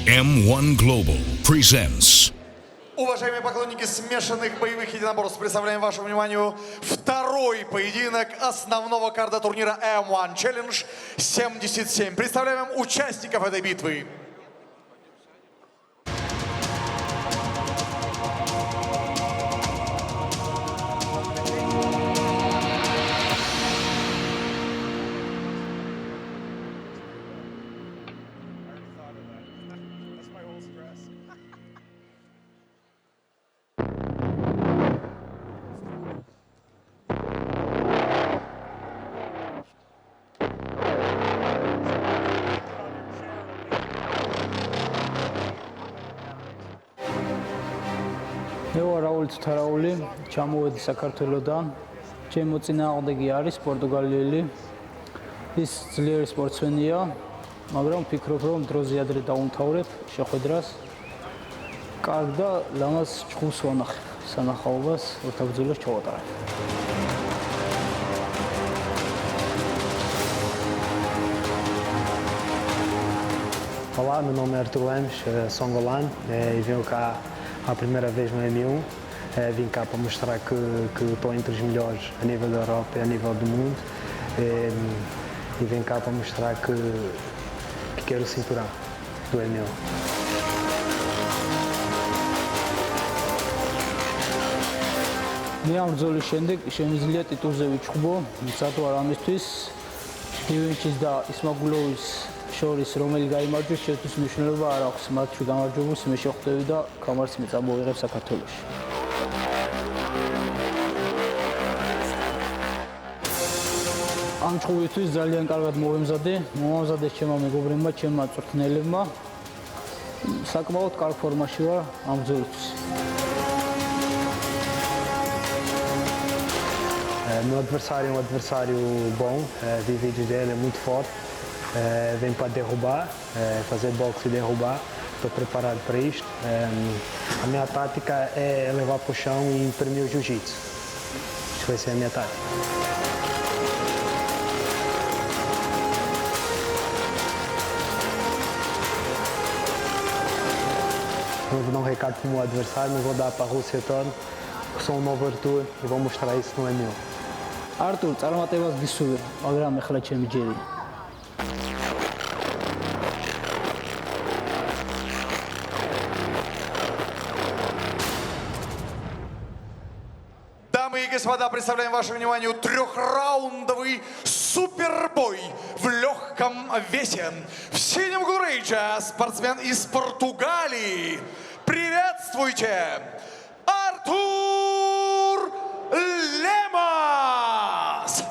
M1 Global presents. Уважаемые поклонники смешанных боевых единоборств, представляем вашему вниманию второй поединок основного карда турнира M1 Challenge 77. Представляем вам участников этой битвы. Раул Тутараули, ჩამოვედი საქართველოდან. ჩემი მოწინააღმდეგე არის პორტუგალიელი. ის ძლიერი სპორტსმენია, მაგრამ ვფიქრობ, რომ დროზე ადრე დაუმთავრებ შეხვედრას. კარგ და ლამაზ ჭხუს ვანახებ. სანახაობას ორთაბრძოლას ჩავატარებ. Olá, meu nome é Artur Lemos, sou angolano e venho cá a primeira vez no M1. Vim cá para mostrar que estou entre os melhores a nível da Europa e a nível do mundo. E vim cá para mostrar que quero o cinturão do M1. მე ამ ბრძოლის შემდეგ შემიძლია ტიტულზე ვიჩხუბო, სათუ არ ამისთვის დივინჩის და ისმაგულოვის შორის რომელი გაიმარჯვებს, შეთვის მნიშვნელობა არ აქვს. მათში გამარჯვებულს მე შეხვდები და კამარს მეწამოვიღებ საქართველოში. ამ ჭხუბისთვის ძალიან კარგად მომამზადე ჩემმა მეგობრებმა, ჩემმა წვრთნელებმა. საკმაოდ კარგ ფორმაში ვარ ამ ბრძოლისთვის. Meu adversário é um adversário bom, vi vídeos dele, é muito forte. Vem para derrubar, fazer boxe e derrubar. Estou preparado para isto. A minha tática é levar para o chão e imprimir o jiu-jitsu. Isso vai ser a minha tática. Não vou dar um recado para o meu adversário, mas vou dar para a Rússia toda. Sou um novo Artur e vou mostrar isso no M1. Артур, წარმატებას გისურვებ, მაგრამ ეხლა ჩემი ჯერი. Дамы и господа, представляем вашему вниманию трехраундовый супербой в легком весе. В синем углу рейджа спортсмен из Португалии. Приветствуйте, Артур Лемос!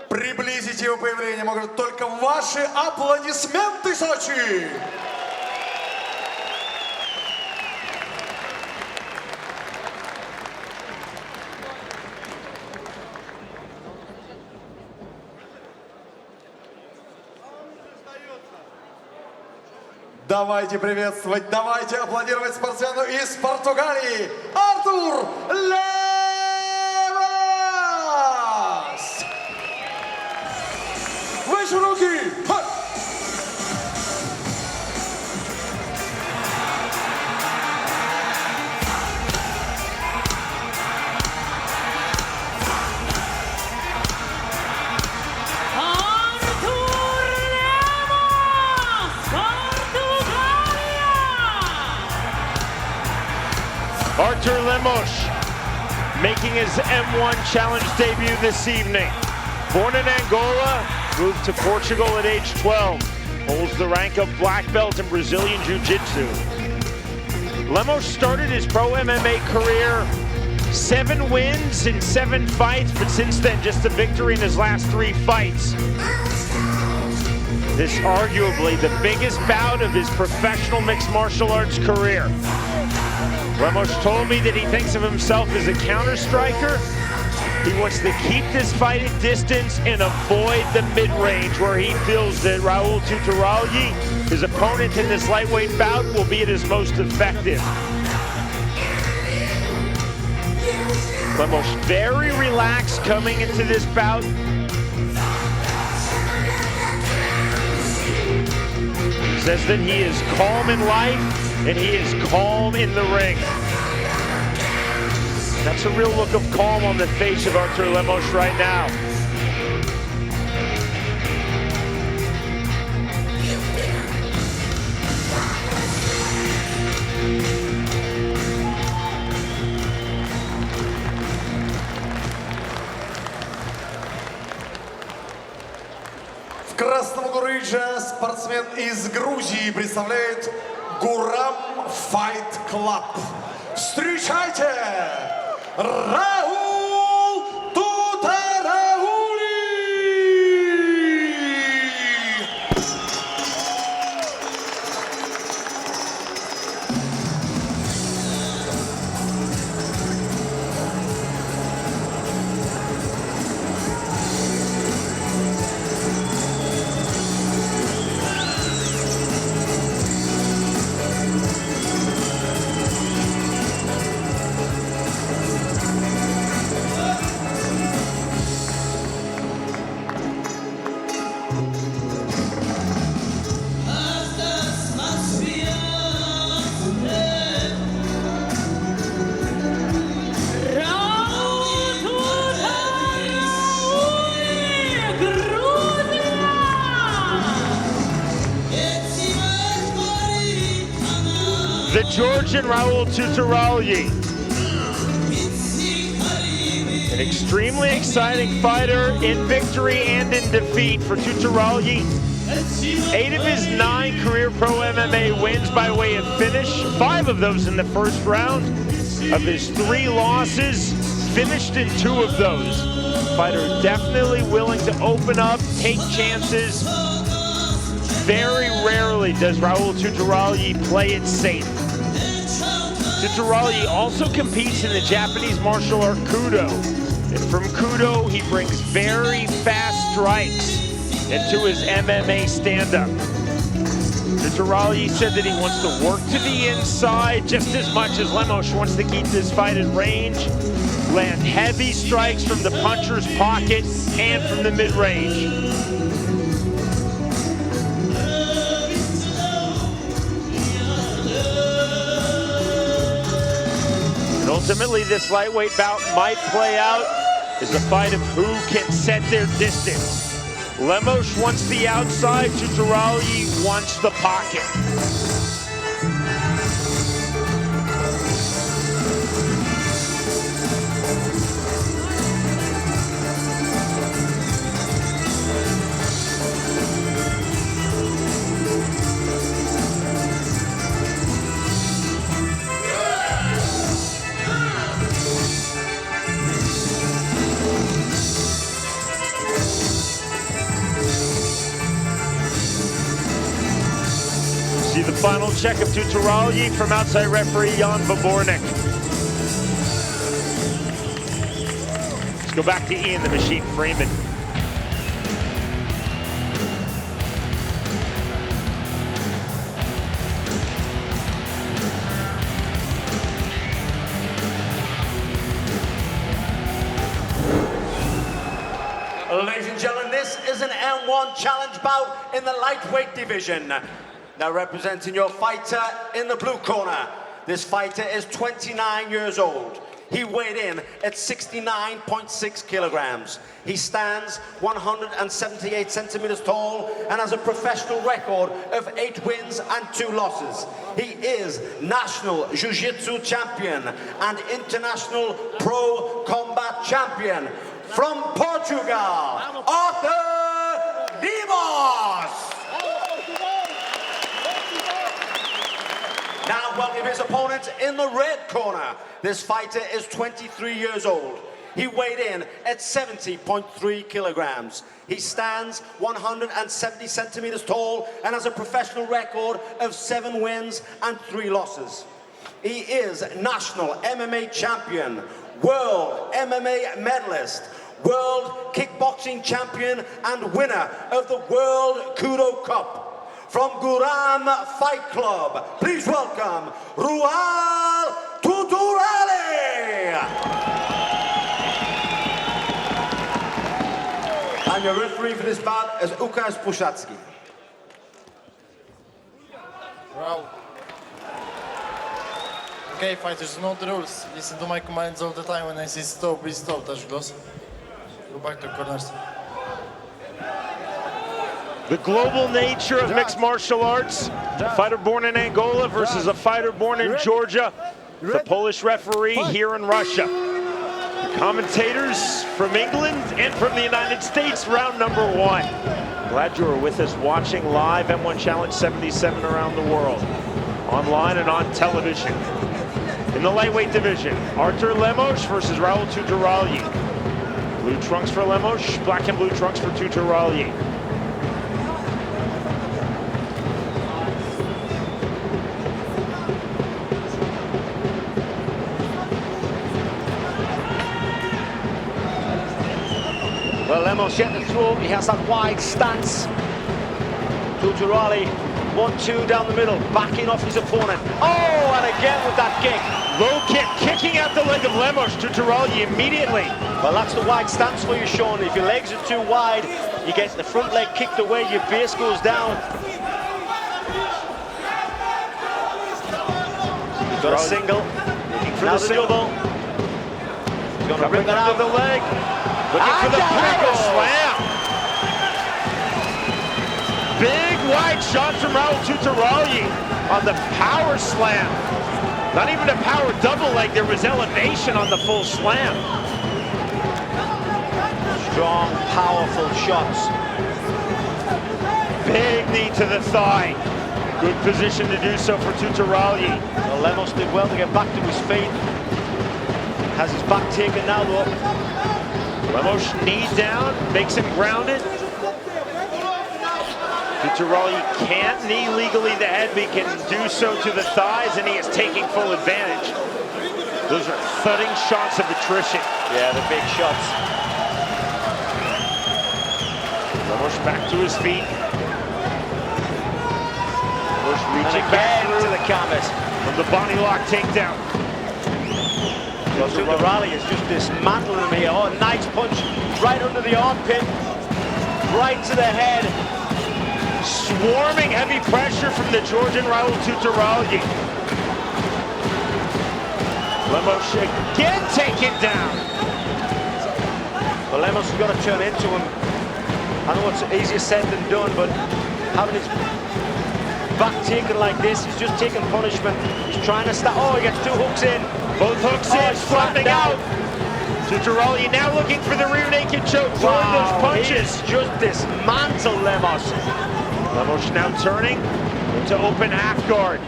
Приблизить его появление могут только ваши аплодисменты, Сочи! Давайте приветствовать, давайте аплодировать спортсмену из Португалии, Артур Лемос! Выше руки! Ха! Artur Lemos making his M1 Challenge debut this evening. Born in Angola, moved to Portugal at age 12. Holds the rank of black belt in Brazilian Jiu-Jitsu. Lemos started his pro MMA career 7 wins in 7 fights, but since then just a victory in his last 3 fights. This arguably the biggest bout of his professional mixed martial arts career. Lemos told me that he thinks of himself as a counter striker He wants to keep this fight at distance and avoid the mid-range where he feels that Raul Tutarauli, his opponent in this lightweight bout, will be at his most effective. Lemos very relaxed coming into this bout. Says that he is calm in life and he is calm in the ring. That's a real look of calm on the face of Artur Lemos right now. В красном углу спортсмен из Грузии представляет Гурам Fight Club. Встречайте! Раул Тутараули! The Georgian Raul Tutarauli. An extremely exciting fighter in victory and in defeat for Tutarauli. 8 of his 9 career pro MMA wins by way of finish, 5 of those in the first round. Of his 3 losses, finished in 2 of those. Fighter definitely willing to open up, take chances. Very rarely does Raul Tutarauli play it safe. Tutarauli also competes in the Japanese martial art Kudo. And from Kudo, he brings very fast strikes into his MMA stand-up. Tutarauli said that he wants to work to the inside just as much as Lemos wants to keep this fight at range, land heavy strikes from the puncher's pocket and from the mid-range. Ultimately, this lightweight bout might play out as a fight of who can set their distance. Lemos wants the outside, Tutarauli wants the pocket. See the final check of Tutarauli from outside referee Jan Vabornik. Let's go back to Ian the Machine Freeman. Ladies and gentlemen, this is an M1 challenge bout in the lightweight division. Now representing your fighter in the blue corner. This fighter is 29 years old. He weighed in at 69.6 kilograms. He stands 178 centimeters tall and has a professional record of 8 wins and 2 losses. He is national jiu-jitsu champion and international pro combat champion. From Portugal, Arthur Lemos. Now welcome his opponent in the red corner. This fighter is 23 years old. He weighed in at 70.3 kilograms. He stands 170 centimeters tall and has a professional record of 7 wins and 3 losses. He is national MMA champion, world MMA medalist, world kickboxing champion, and winner of the World Kudo Cup. From Guram Fight Club, please welcome Raul Tutarauli. And your referee for this bout is Łukasz Puszacki. Raul. Okay, fighters, know the rules. Listen to my commands all the time. When I say stop, please stop. Touch gloves. Go back to corners. The global nature of mixed martial arts. A fighter born in Angola versus a fighter born in Georgia. The Polish referee here in Russia. The commentators from England and from the United States, round number 1. Glad you were with us watching live M1 Challenge 77 around the world. Online and on television. In the lightweight division, Artur Lemos versus Raul Tutarauli. Blue trunks for Lemos, black and blue trunks for Tutarauli. Well, Lemos yet to throw. He has that wide stance. Tutarauli, 1-2 down the middle, backing off his opponent. Oh, and again with that kick. Low kick, kicking out the leg of Lemos. Tutarauli immediately. Well, that's the wide stance for you, Sean. If your legs are too wide, you get the front leg kicked away, your base goes down. Got a single. Looking for Now the single. He's going to bring that out. The leg. Looking for the power slam. Big wide shot from Raul Tutarauli on the power slam. Not even a power double leg, there was elevation on the full slam. Strong, powerful shots. Big knee to the thigh. Good position to do so for Tutarauli. Well, Lemos did well to get back to his feet. Has his back taken now though. Lemos knee down, makes him grounded. Tutarauli can't knee legally the head, but he can do so to the thighs, and he is taking full advantage. Those are thudding shots of attrition. Yeah, the big shots. Lemos back to his feet. Lemos reaching back to the canvas. From the body lock takedown. Tutarauli is just dismantling him here. Oh, nice punch right under the armpit, right to the head. Swarming heavy pressure from the Georgian Raul Tutarauli. Lemos again taken down. Well, Lemos has got to turn into him. I know it's easier said than done, but having his back taken like this, he's just taking punishment. He's trying to stop. Oh, he gets 2 hooks in. Both hooks in, flattening out. Tutarauli now looking for the rear naked choke, throwing those punches. He's just dismantled Lemos. Lemos now turning into open half guard.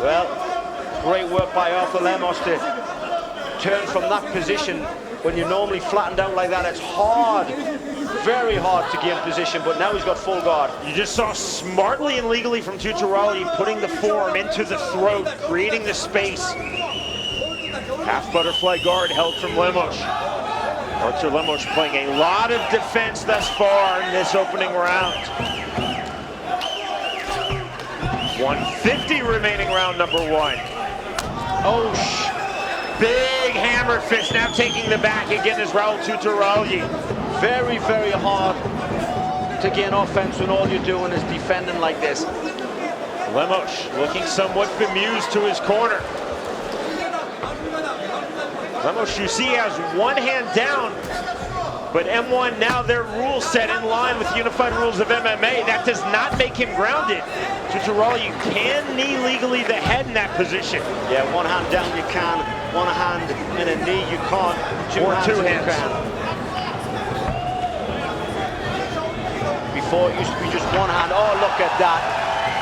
Well, great work by Arthur Lemos to turn from that position. When you're normally flattened out like that, it's hard, very hard to gain position, but now he's got full guard. You just saw smartly and legally from Tutarauli putting the forearm into the throat, creating the space. Half butterfly guard held from Lemos. Artur Lemos playing a lot of defense thus far in this opening round. 150 remaining round number 1. Oh, big hammer fist now taking the back again is Raul Tutarauli. Very, very hard to gain offense when all you're doing is defending like this. Lemos looking somewhat bemused to his corner. Lemos, you see, has one hand down, but M1 now their rules set in line with unified rules of MMA. That does not make him grounded. Tutarauli, you can knee legally the head in that position. Yeah, one hand down you can, one hand in a knee you can't, or two hands. You can. Before it used to be just one hand. Oh, look at that.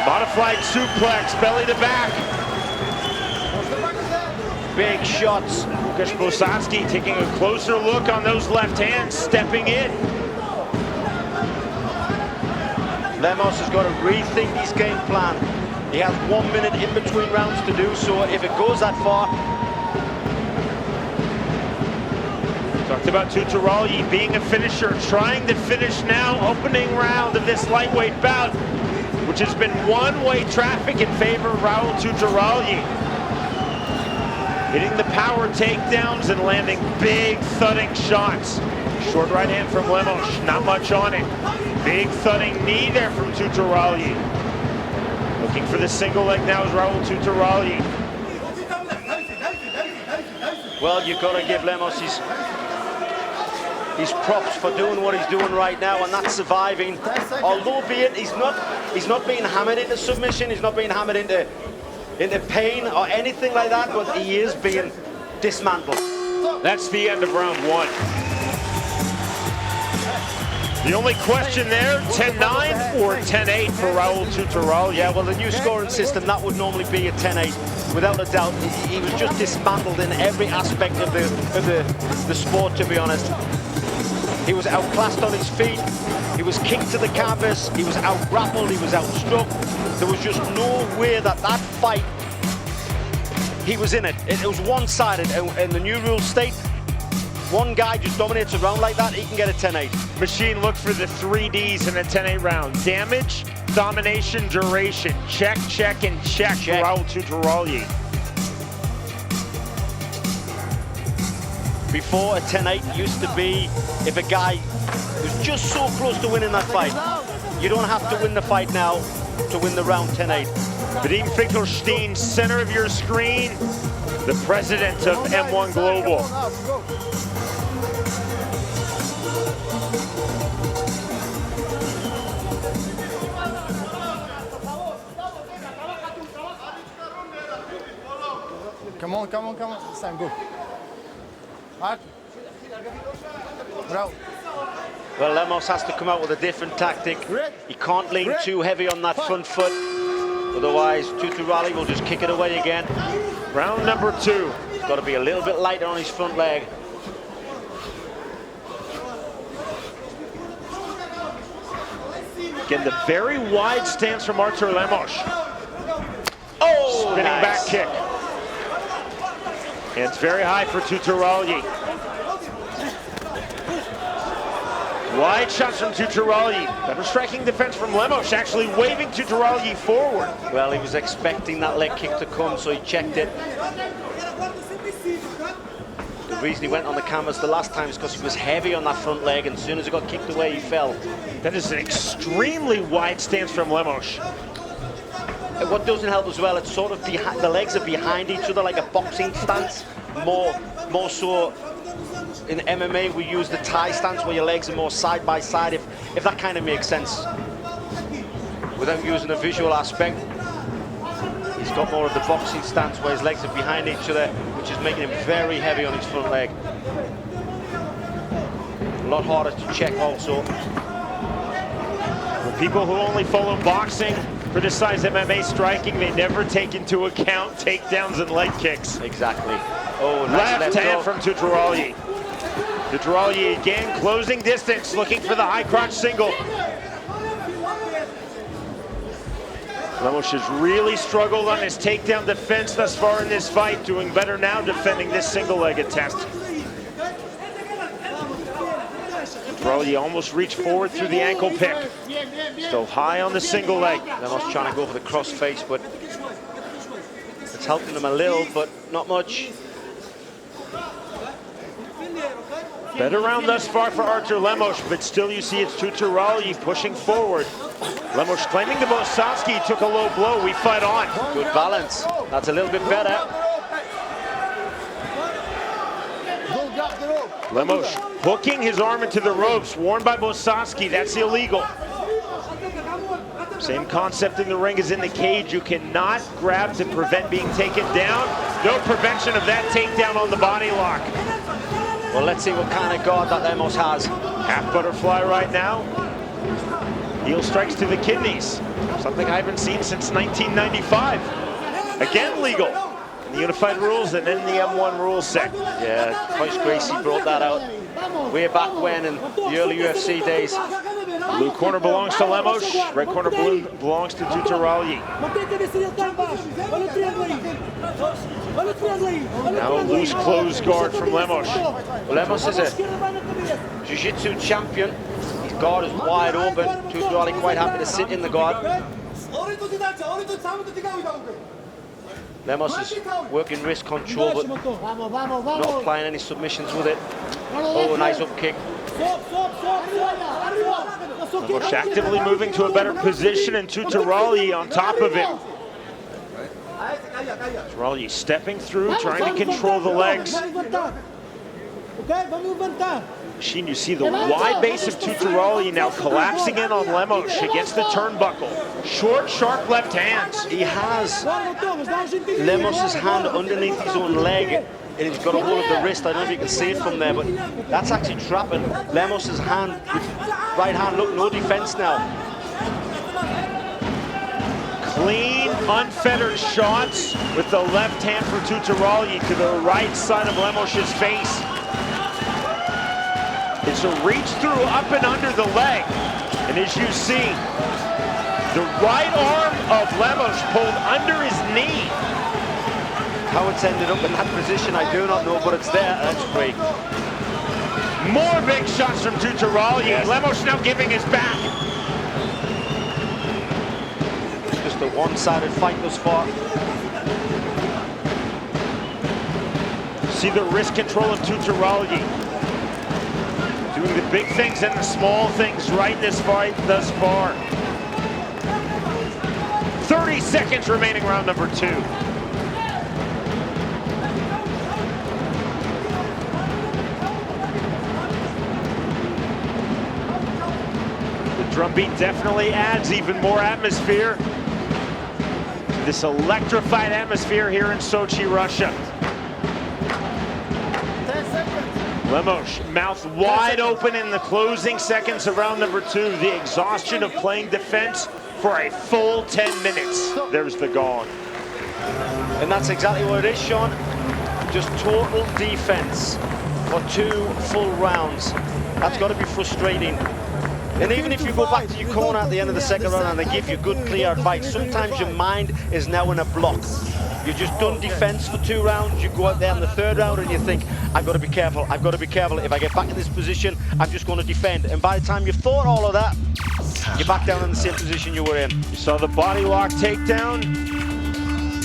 Modified suplex, belly to back. Big shots. Łukasz Puszacki taking a closer look on those left hands, stepping in. Lemos has got to rethink his game plan. He has 1 minute in between rounds to do so. If it goes that far, Talked about Tutarauli being a finisher, trying to finish now, opening round of this lightweight bout, which has been one-way traffic in favor of Raul Tutarauli. Hitting the power takedowns and landing big thudding shots. Short right hand from Lemos, not much on it. Big thudding knee there from Tutarauli. Looking for the single leg now is Raul Tutarauli. Well, you've got to give Lemos his props for doing what he's doing right now, and that's surviving. Although he's not being hammered into submission, he's not being hammered into pain or anything like that, but he is being dismantled. That's the end of round one. The only question there, 10-9 or 10-8 for Raul Tutarauli. Yeah, well, the new scoring system, that would normally be a 10-8. Without a doubt, he was just dismantled in every aspect of the sport, to be honest. He was outclassed on his feet, he was kicked to the canvas, he was out-grappled, he was outstruck. There was just no way that fight, he was in it. It was one-sided, and the new rules state, one guy just dominates a round like that, he can get a 10-8. Machine looked for the 3 Ds in a 10-8 round. Damage, domination, duration. Check, check, and check for Raul Tutarauli. Before, a 10-8 used to be if a guy was just so close to winning that fight. You don't have to win the fight now to win the round 10-8. Vadim Finkelstein, center of your screen, the president of M1 Global. Come on, come on, come on. This time, go. Hard. Raul. Well, Lemos has to come out with a different tactic. He can't lean too heavy on that front foot. Otherwise, Tutarauli will just kick it away again. Round number 2. He's got to be a little bit lighter on his front leg. Again, the very wide stance from Artur Lemos. Oh, spinning nice back kick. And it's very high for Tutarauli. Wide shots from Tutarauli. Better striking defense from Lemos, actually waving Tutarauli forward. Well, he was expecting that leg kick to come, so he checked it. The reason he went on the canvas the last time is because he was heavy on that front leg, and as soon as he got kicked away, he fell. That is an extremely wide stance from Lemos. And what doesn't help as well, it's sort of behind, the legs are behind each other like a boxing stance. More so in MMA we use the Thai stance where your legs are more side by side, if that kind of makes sense. Without using a visual aspect, he's got more of the boxing stance where his legs are behind each other, which is making him very heavy on his front leg. A lot harder to check also. For people who only follow boxing, criticize MMA striking, they never take into account takedowns and leg kicks. Exactly. Oh, nice left hand from Tutarauli. Tutarauli again closing distance, looking for the high crotch single. Lemos has really struggled on his takedown defense thus far in this fight, doing better now defending this single-leg attempt. Tutarauli almost reached forward through the ankle pick. Still high on the single leg. Lemos trying to go for the cross face, but it's helping him a little, but not much. Better round thus far for Artur Lemos, but still you see it's Tutarauli pushing forward. Lemos claiming to Bosowski, took a low blow, we fight on. Good balance, that's a little bit better. Lemos hooking his arm into the ropes, warned by Bosowski, that's illegal. Same concept in the ring as in the cage, you cannot grab to prevent being taken down. No prevention of that takedown on the body lock. Well, let's see what kind of guard that Lemos has. Half butterfly right now. Heel strikes to the kidneys. Something I haven't seen since 1995. Again legal in the unified rules and in the M1 rule set. Yeah, Hoist Gracie brought that out way back when in the early UFC days. Blue corner belongs to Lemos. Red corner belongs to Tutarauli. Now a loose closed guard from Lemos. Lemos is a jiu-jitsu champion. His guard is wide open. Tutarauli quite happy to sit in the guard. Lemos is working wrist control, but not applying any submissions with it. Oh, a nice up kick. Lemos actively moving to a better position, and Tutarauli on top of it. Tutarauli stepping through, trying to control the legs. Sheen, you see the wide base of Tutarauli now collapsing in on Lemos against the turnbuckle. Short, sharp left hands. He has Lemos's hand underneath his own leg, and he's got a hold of the wrist. I don't know if you can see it from there, but that's actually trapping Lemos's hand. Right hand, look, no defense now. Clean, unfettered shots with the left hand for Tutarauli to the right side of Lemos's face. It's a reach through up and under the leg. And as you see, the right arm of Lemos pulled under his knee. How it's ended up in that position, I do not know, but it's there. That's great. More big shots from Tutarauli. Yes. Lemos now giving his back. Just a one-sided fight thus far. See the wrist control of Tutarauli. Doing the big things and the small things right in this fight thus far. 30 seconds remaining, round number 2. The drumbeat definitely adds even more atmosphere. This electrified atmosphere here in Sochi, Russia. Lemos, mouth wide open in the closing seconds of round number 2. The exhaustion of playing defense for a full 10 minutes. There's the gong. And that's exactly what it is, Sean. Just total defense for 2 full rounds. That's got to be frustrating. And even if you go back to your corner at the end of the second round and they give you good, clear advice, sometimes your mind is now in a block. You've just done defense for 2 rounds, you go out there in the 3rd round and you think, I've got to be careful, I've got to be careful. If I get back in this position, I'm just going to defend. And by the time you've thought all of that, you're back down in the same position you were in. You saw the body lock takedown.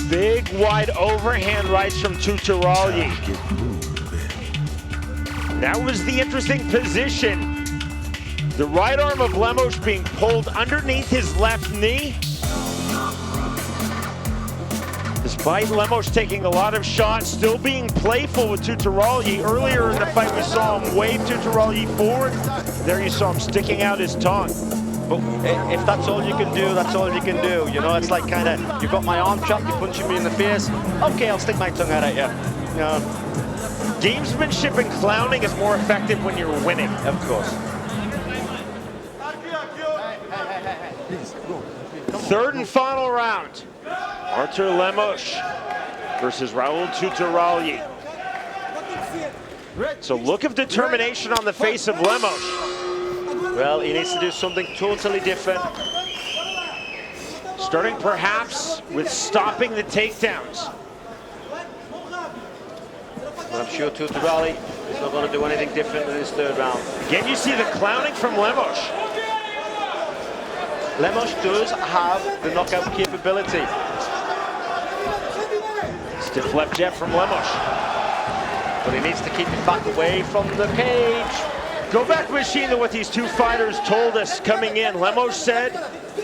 Big, wide overhand rights from Tutarauli. That was the interesting position. The right arm of Lemos being pulled underneath his left knee. Despite Lemos taking a lot of shots, still being playful with Tutarauli. Earlier in the fight, we saw him wave Tutarauli forward. There you saw him sticking out his tongue. But if that's all you can do, that's all you can do. You know, it's like kind of, you've got my arm trapped, you're punching me in the face. Okay, I'll stick my tongue out at you. You know. Gamesmanship and clowning is more effective when you're winning. Of course. 3rd and final round. Артур Лемос versus Raul Tutarauli. So look of determination on the face of Lemos. Well, he needs to do something totally different. Starting perhaps with stopping the takedowns. But I'm sure Tutarauli is not going to do anything different in his 3rd round. Again, you see the clowning from Lemos. Lemos does have the knockout capability. Stiff left jab from Lemos. But he needs to keep it back away from the cage. Go back, Machine, to what these 2 fighters told us coming in. Lemos said,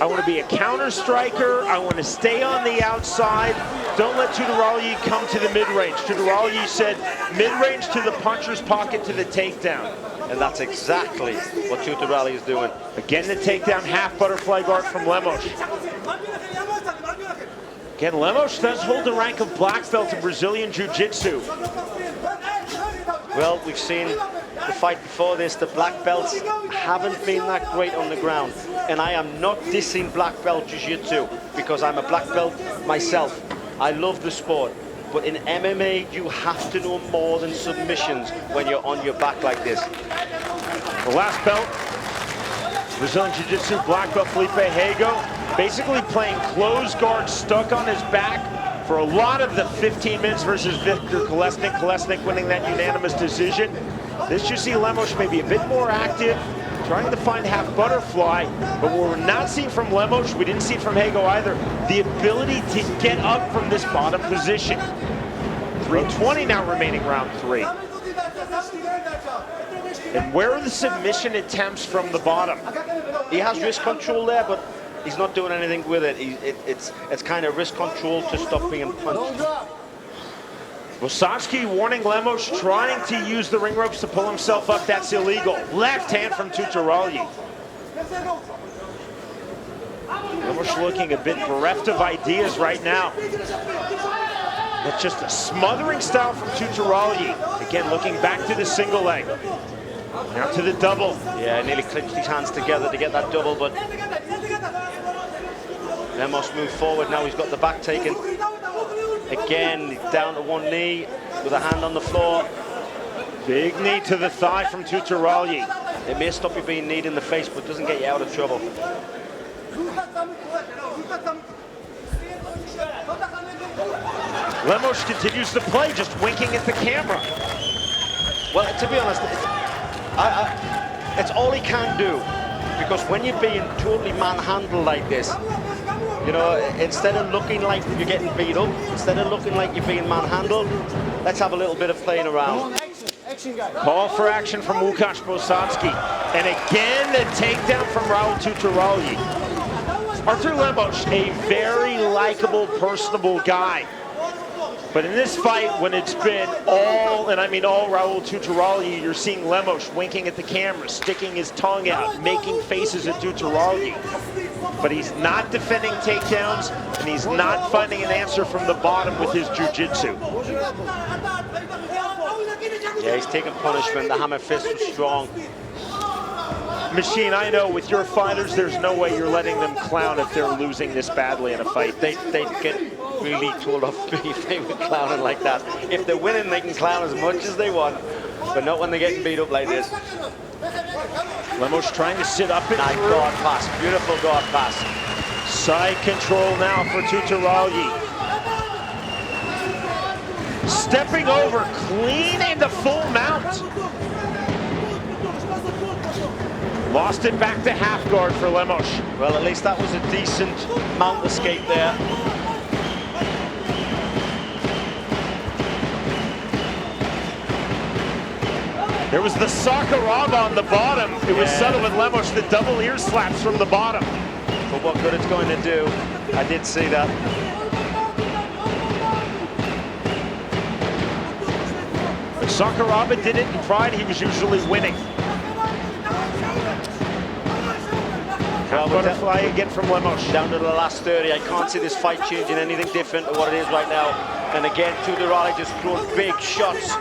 I want to be a counter striker. I want to stay on the outside. Don't let Tutarauli come to the mid-range. Tutarauli said mid-range to the puncher's pocket to the takedown. And that's exactly what Tutarauli is doing. Again, the takedown half butterfly guard from Lemos. Again, Lemos does hold the rank of black belt in Brazilian Jiu-Jitsu. Well, we've seen the fight before this. The black belts haven't been that great on the ground. And I am not dissing black belt Jiu-Jitsu because I'm a black belt myself. I love the sport. But in MMA, you have to know more than submissions when you're on your back like this. The last belt Brazilian Jiu-Jitsu black belt Felipe Hago, basically playing closed guard, stuck on his back for a lot of the 15 minutes versus Victor Kolesnik. Kolesnik winning that unanimous decision. This you see Lemos maybe a bit more active, trying to find half butterfly, but what we're not seeing from Lemos, we didn't see it from Hago either, the ability to get up from this bottom position. 3:20 now remaining round 3. And where are the submission attempts from the bottom? He has wrist control there, but he's not doing anything with it. It's kind of wrist control to stop being punched. Wosocki warning Lemos, trying to use the ring ropes to pull himself up. That's illegal. Left hand from Tutarauli. Lemos looking a bit bereft of ideas right now. That's just a smothering style from Tutarauli. Again, looking back to the single leg. Now to the double. Yeah, nearly clinched his hands together to get that double, but Lemos moved forward. Now he's got the back taken. Again, down to one knee with a hand on the floor. Big knee to the thigh from Tutarauli. It may stop you being kneed in the face, but doesn't get you out of trouble. Lemos continues to play, just winking at the camera. Well, to be honest, it's all he can do, because when you're being totally manhandled like this, you know, instead of looking like you're getting beat up, instead of looking like you're being manhandled, let's have a little bit of playing around. Call for action from Łukasz Wosocki. And again, the takedown from Raul Tutarauli. Artur Lemos, a very likable, personable guy. But in this fight, when it's been all, and I mean all Raul Tutarauli, you're seeing Lemos winking at the camera, sticking his tongue out, making faces at Tutarauli. But he's not defending takedowns, and he's not finding an answer from the bottom with his jiu-jitsu. Yeah, he's taking punishment. The hammer fist was strong. Machine, I know with your fighters, there's no way you're letting them clown if they're losing this badly in a fight. They get really told off if they were clowning like that. If they're winning, they can clown as much as they want, but not when they're getting beat up like this. Lemos trying to sit up and nice guard pass, beautiful guard pass. Side control now for Tutarauli. Stepping over, clean into full mount. Lost it back to half guard for Lemos. Well, at least that was a decent mount escape there. There was the Sakuraba on the bottom. It was subtle with Lemos, the double ear slaps from the bottom. But what good it's going to do, I did see that. When Sakuraba did it in Pride, he was usually winning. Well, butterfly again from Lemos. Down to the last 30. I can't see this fight changing anything different to what it is right now. And again, Tutarauli just throwing big shots.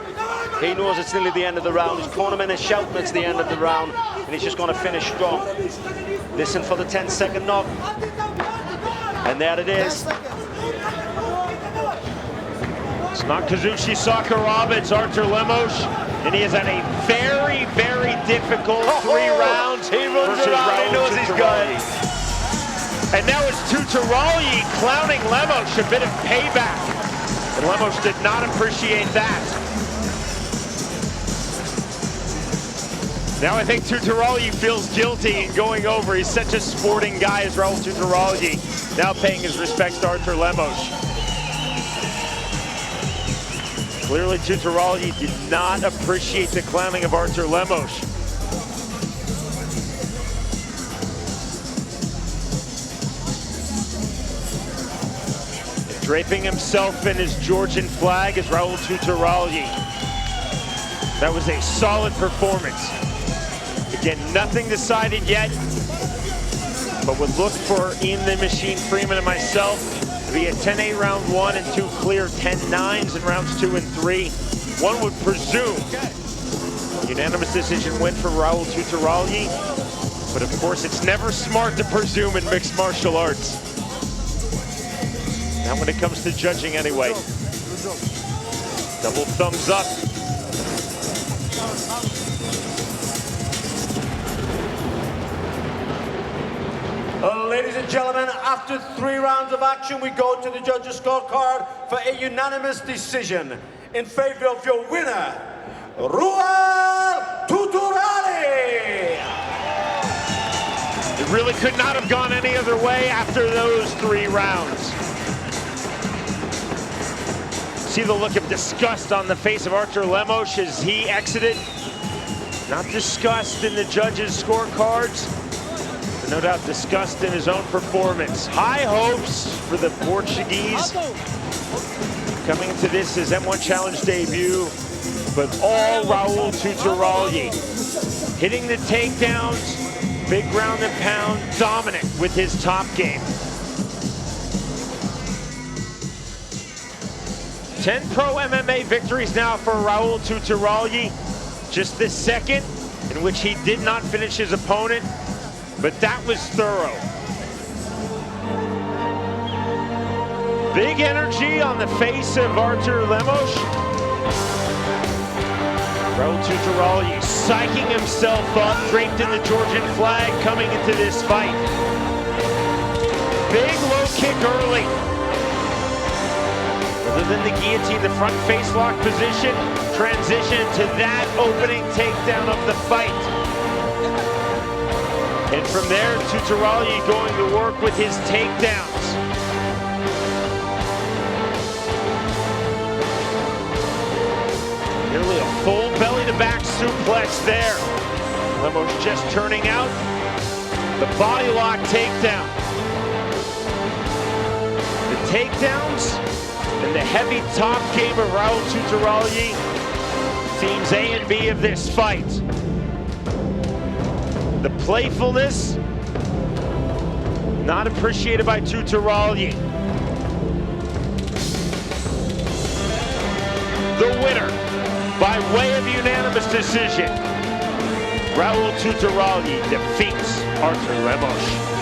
He knows it's nearly the end of the round. His cornerman is shouting it's the end of the round, and he's just going to finish strong. Listen for the 10-second knock. And there it is. It's not Kazushi Sakuraba, it's Artur Lemos. And he has had a very, very difficult 3 rounds. He runs around, he knows he's got it. And now it's Tutarauli clowning Lemos, a bit of payback. And Lemos did not appreciate that. Now I think Tutarauli feels guilty in going over. He's such a sporting guy as Raul Tutarauli. Now paying his respects to Artur Lemos. Clearly Tutarauli did not appreciate the clowning of Artur Lemos. Draping himself in his Georgian flag is Raul Tutarauli. That was a solid performance. Again, nothing decided yet, but would look for Ian the Machine Freeman and myself to be a 10-8 round 1 and 2 clear 10-9s in rounds 2 and 3. One would presume unanimous decision win for Raul Tutarauli, but of course it's never smart to presume in mixed martial arts. Not when it comes to judging anyway. Double thumbs up. Ladies and gentlemen, after 3 rounds of action, we go to the judges' scorecard for a unanimous decision in favor of your winner, Raul Tutarauli. It really could not have gone any other way after those 3 rounds. See the look of disgust on the face of Artur Lemos as he exited. Not disgust in the judges' scorecards, but no doubt disgust in his own performance. High hopes for the Portuguese coming into this his M1 Challenge debut, but all Raul Tutarauli hitting the takedowns, big ground and pound, dominant with his top game. 10 pro MMA victories now for Raul Tutarauli. Just the second in which he did not finish his opponent, but that was thorough. Big energy on the face of Artur Lemos. Raul Tutarauli psyching himself up, draped in the Georgian flag coming into this fight. Big low kick early. Other than the guillotine, the front face lock position, transition to that opening takedown of the fight. And from there, Tutarauli going to work with his takedowns. Nearly a full belly-to-back suplex there. Lemos just turning out. The body lock takedown. The takedowns and the heavy top game of Raul Tutarauli, teams A and B of this fight. The playfulness, not appreciated by Tutarauli. The winner, by way of unanimous decision, Raul Tutarauli defeats Artur Lemos.